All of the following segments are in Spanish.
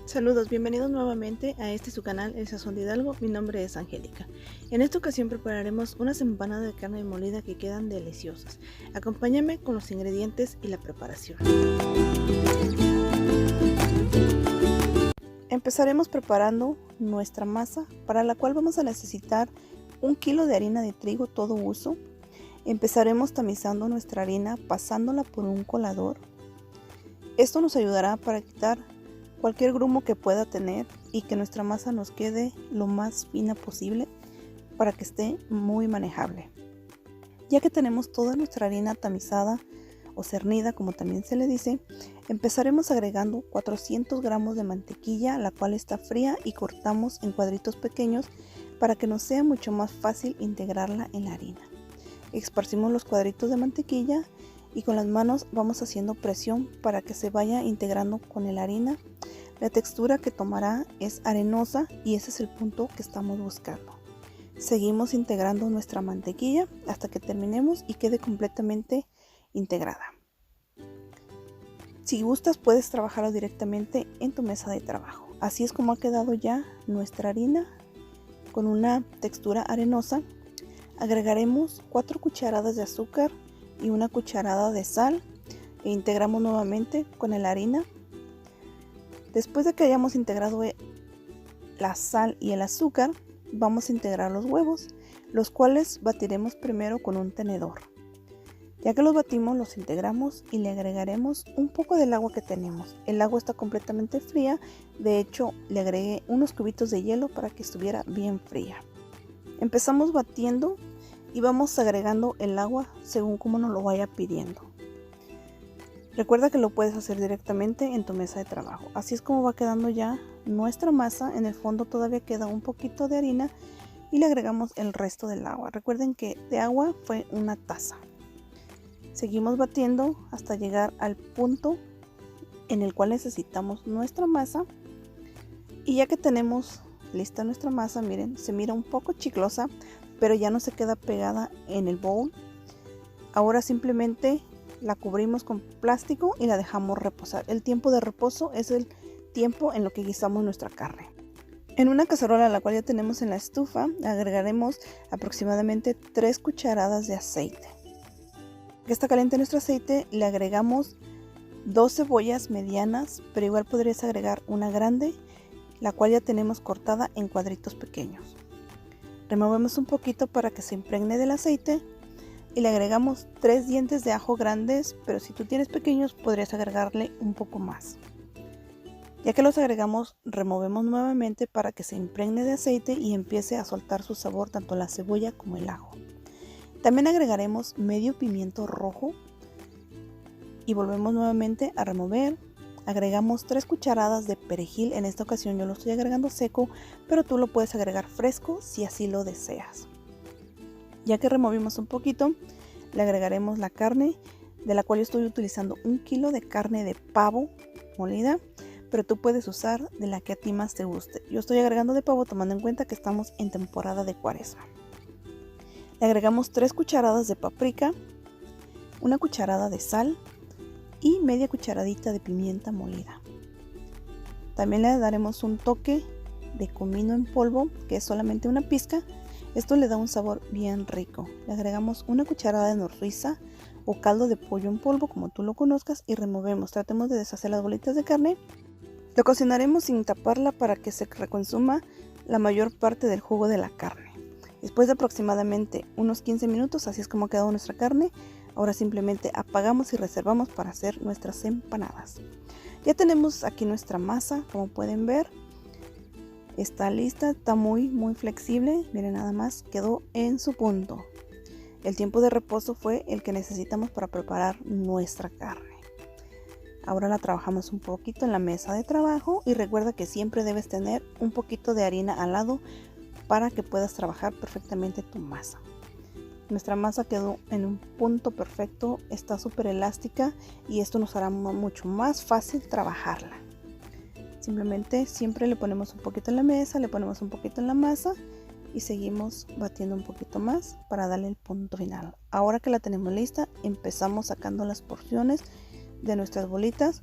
Saludos, bienvenidos nuevamente a su canal El Sazón de Hidalgo. Mi nombre es Angélica. En esta ocasión prepararemos unas empanadas de carne molida que quedan deliciosas. Acompáñame con los ingredientes y la preparación. Empezaremos preparando nuestra masa, para la cual vamos a necesitar 1 kilo de harina de trigo todo uso. Empezaremos tamizando nuestra harina pasándola por un colador. Esto nos ayudará para quitar cualquier grumo que pueda tener y que nuestra masa nos quede lo más fina posible para que esté muy manejable. Ya que tenemos toda nuestra harina tamizada o cernida, como también se le dice, empezaremos agregando 400 gramos de mantequilla, la cual está fría, y cortamos en cuadritos pequeños para que nos sea mucho más fácil integrarla en la harina. Esparcimos los cuadritos de mantequilla y con las manos vamos haciendo presión para que se vaya integrando con la harina. La textura que tomará es arenosa y ese es el punto que estamos buscando. Seguimos integrando nuestra mantequilla hasta que terminemos y quede completamente integrada. Si gustas, puedes trabajarlo directamente en tu mesa de trabajo. Así es como ha quedado ya nuestra harina con una textura arenosa. Agregaremos 4 cucharadas de azúcar y 1 cucharada de sal e integramos nuevamente con la harina. Después de que hayamos integrado la sal y el azúcar, vamos a integrar los huevos, los cuales batiremos primero con un tenedor. Ya que los batimos, los integramos y le agregaremos un poco del agua que tenemos. El agua está completamente fría, de hecho le agregué unos cubitos de hielo para que estuviera bien fría. Empezamos batiendo y vamos agregando el agua según como nos lo vaya pidiendo. Recuerda que lo puedes hacer directamente en tu mesa de trabajo. Así es como va quedando ya nuestra masa. En el fondo todavía queda un poquito de harina y le agregamos el resto del agua. Recuerden que de agua fue 1 taza. Seguimos batiendo hasta llegar al punto en el cual necesitamos nuestra masa. Y ya que tenemos lista nuestra masa, miren, se mira un poco chiclosa, pero ya no se queda pegada en el bowl. Ahora simplemente la cubrimos con plástico y la dejamos reposar. El tiempo de reposo es el tiempo en lo que guisamos nuestra carne. En una cacerola, la cual ya tenemos en la estufa, agregaremos aproximadamente 3 cucharadas de aceite. Que está caliente nuestro aceite, le agregamos 2 cebollas medianas, pero igual podrías agregar una grande, la cual ya tenemos cortada en cuadritos pequeños. Removemos un poquito para que se impregne del aceite y le agregamos 3 dientes de ajo grandes, pero si tú tienes pequeños podrías agregarle un poco más. Ya que los agregamos, removemos nuevamente para que se impregne de aceite y empiece a soltar su sabor tanto la cebolla como el ajo. También agregaremos medio pimiento rojo y volvemos nuevamente a remover. Agregamos 3 cucharadas de perejil. En esta ocasión yo lo estoy agregando seco, pero tú lo puedes agregar fresco si así lo deseas. Ya que removimos un poquito, le agregaremos la carne, de la cual yo estoy utilizando 1 kilo de carne de pavo molida, pero tú puedes usar de la que a ti más te guste. Yo estoy agregando de pavo tomando en cuenta que estamos en temporada de cuaresma. Le agregamos 3 cucharadas de paprika, 1 cucharada de sal y media cucharadita de pimienta molida. También le daremos un toque de comino en polvo, que es solamente una pizca. Esto le da un sabor bien rico. Le agregamos 1 cucharada de nor Suiza o caldo de pollo en polvo, como tú lo conozcas, y removemos. Tratemos de deshacer las bolitas de carne. Lo cocinaremos sin taparla para que se reconsuma la mayor parte del jugo de la carne. Después de aproximadamente unos 15 minutos, así es como ha quedado nuestra carne. Ahora simplemente apagamos y reservamos para hacer nuestras empanadas. Ya tenemos aquí nuestra masa, como pueden ver. Está lista, está muy flexible. Miren, nada más quedó en su punto. El tiempo de reposo fue el que necesitamos para preparar nuestra carne. Ahora la trabajamos un poquito en la mesa de trabajo y recuerda que siempre debes tener un poquito de harina al lado para que puedas trabajar perfectamente tu masa. Nuestra masa quedó en un punto perfecto, está súper elástica y esto nos hará mucho más fácil trabajarla. Simplemente siempre le ponemos un poquito en la mesa, le ponemos un poquito en la masa y seguimos batiendo un poquito más para darle el punto final. Ahora que la tenemos lista, empezamos sacando las porciones de nuestras bolitas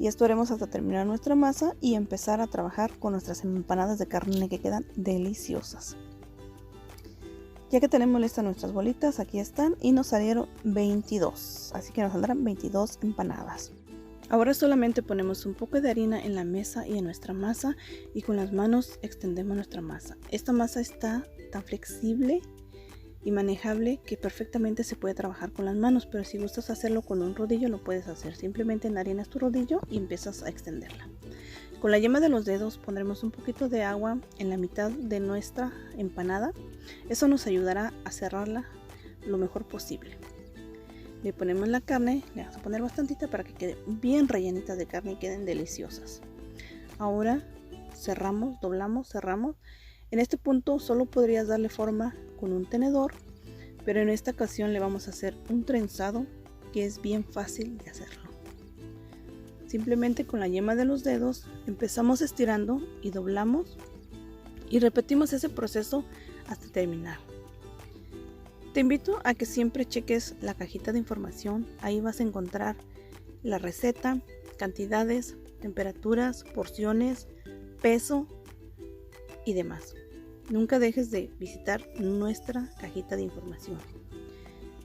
Y esto haremos hasta terminar nuestra masa y empezar a trabajar con nuestras empanadas de carne que quedan deliciosas. Ya que tenemos listas nuestras bolitas, aquí están y nos salieron 22, así que nos saldrán 22 empanadas. Ahora solamente ponemos un poco de harina en la mesa y en nuestra masa y con las manos extendemos nuestra masa. Esta masa está tan flexible y manejable que perfectamente se puede trabajar con las manos, pero si gustas hacerlo con un rodillo lo puedes hacer. Simplemente enharinas tu rodillo y empiezas a extenderla. Con la yema de los dedos pondremos un poquito de agua en la mitad de nuestra empanada. Eso nos ayudará a cerrarla lo mejor posible. Le ponemos la carne, le vamos a poner bastantita para que quede bien rellenitas de carne y queden deliciosas. Ahora cerramos, doblamos, cerramos. En este punto solo podrías darle forma con un tenedor, pero en esta ocasión le vamos a hacer un trenzado que es bien fácil de hacerlo. Simplemente con la yema de los dedos empezamos estirando y doblamos y repetimos ese proceso hasta terminar. Te invito a que siempre cheques la cajita de información. Ahí vas a encontrar la receta, cantidades, temperaturas, porciones, peso y demás. Nunca dejes de visitar nuestra cajita de información.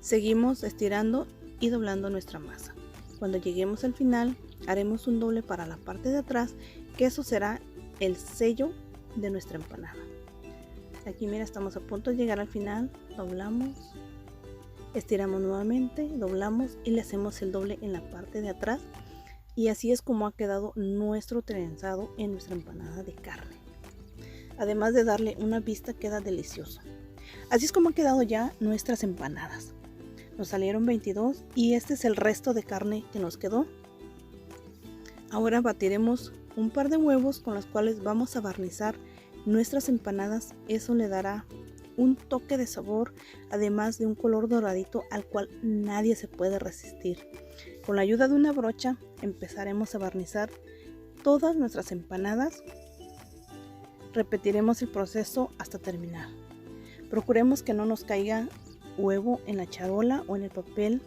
Seguimos estirando y doblando nuestra masa. Cuando lleguemos al final, haremos un doble para la parte de atrás, que eso será el sello de nuestra empanada. Aquí mira, estamos a punto de llegar al final, doblamos, estiramos nuevamente, doblamos y le hacemos el doble en la parte de atrás. Y así es como ha quedado nuestro trenzado en nuestra empanada de carne. Además de darle una vista, queda delicioso. Así es como han quedado ya nuestras empanadas. Nos salieron 22 y este es el resto de carne que nos quedó. Ahora batiremos un par de huevos con los cuales vamos a barnizar nuestras empanadas. Eso le dará un toque de sabor, además de un color doradito al cual nadie se puede resistir. Con la ayuda de una brocha empezaremos a barnizar todas nuestras empanadas. Repetiremos el proceso hasta terminar. Procuremos que no nos caiga huevo en la charola o en el papel,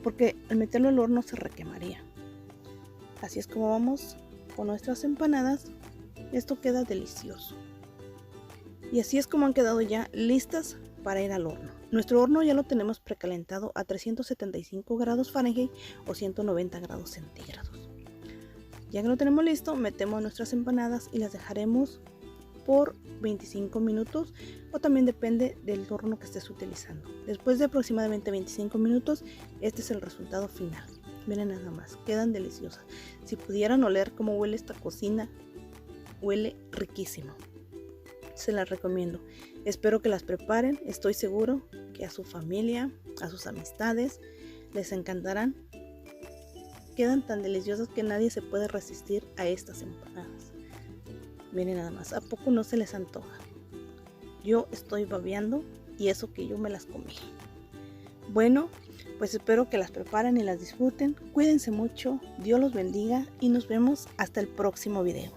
porque al meterlo al horno se requemaría. Así es como vamos con nuestras empanadas. Esto queda delicioso. Y así es como han quedado ya listas para ir al horno. Nuestro horno ya lo tenemos precalentado a 375 grados Fahrenheit o 190 grados centígrados. Ya que lo tenemos listo, metemos nuestras empanadas y las dejaremos por 25 minutos o también depende del horno que estés utilizando. Después de aproximadamente 25 minutos, este es el resultado final. Miren nada más, quedan deliciosas. Si pudieran oler cómo huele esta cocina, huele riquísimo. Se las recomiendo. Espero que las preparen. Estoy seguro que a su familia, a sus amistades, les encantarán. Quedan tan deliciosas que nadie se puede resistir a estas empanadas. Miren nada más, ¿a poco no se les antoja? Yo estoy babeando y eso que yo me las comí. Bueno, pues espero que las preparen y las disfruten. Cuídense mucho, Dios los bendiga y nos vemos hasta el próximo video.